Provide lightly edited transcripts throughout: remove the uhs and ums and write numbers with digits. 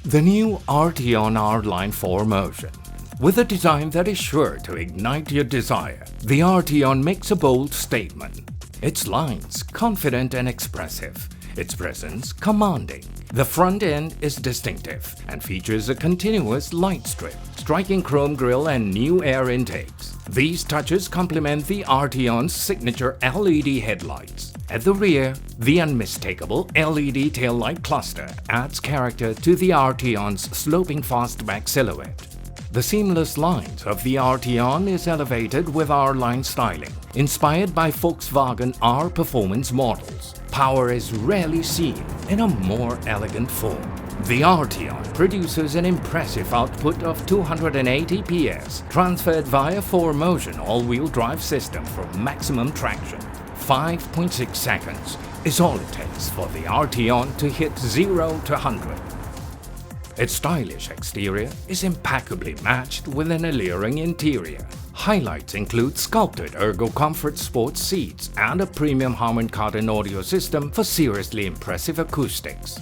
The new Arteon R-Line 4MOTION. With a design that is sure to ignite your desire, the Arteon makes a bold statement. Its lines confident and expressive, its presence commanding. The front end is distinctive and features a continuous light strip, striking chrome grille and new air intakes. These touches complement the Arteon's signature LED headlights. At the rear, the unmistakable LED taillight cluster adds character to the Arteon's sloping fastback silhouette. The seamless lines of the Arteon is elevated with R-Line styling, inspired by Volkswagen R performance models. Power is rarely seen in a more elegant form. The Arteon produces an impressive output of 280 PS, transferred via 4MOTION all-wheel drive system for maximum traction. 5.6 seconds is all it takes for the Arteon to hit 0 to 100. Its stylish exterior is impeccably matched with an alluring interior. Highlights include sculpted ergo comfort sports seats and a premium Harman Kardon audio system for seriously impressive acoustics.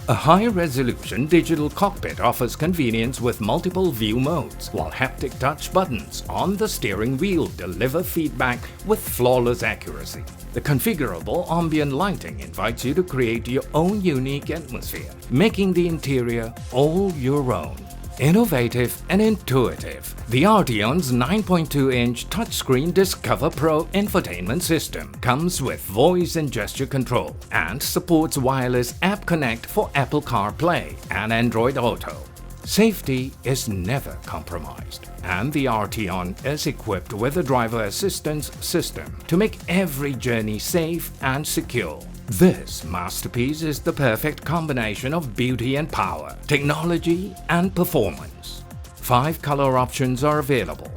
A high-resolution digital cockpit offers convenience with multiple view modes, while haptic touch buttons on the steering wheel deliver feedback with flawless accuracy. The configurable ambient lighting invites you to create your own unique atmosphere, making the interior all your own. Innovative and intuitive, the Arteon's 9.2-inch touchscreen Discover Pro infotainment system comes with voice and gesture control and supports wireless App Connect for Apple CarPlay and Android Auto. Safety is never compromised, and the Arteon is equipped with a driver assistance system to make every journey safe and secure. This masterpiece is the perfect combination of beauty and power, technology and performance. 5 color options are available: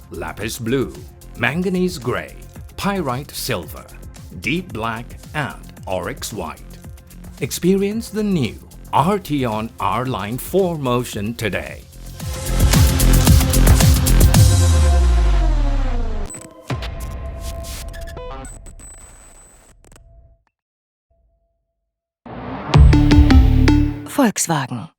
lapis blue, manganese gray, pyrite silver, deep black and oryx white. Experience the new Arteon R-Line 4MOTION today. Volkswagen.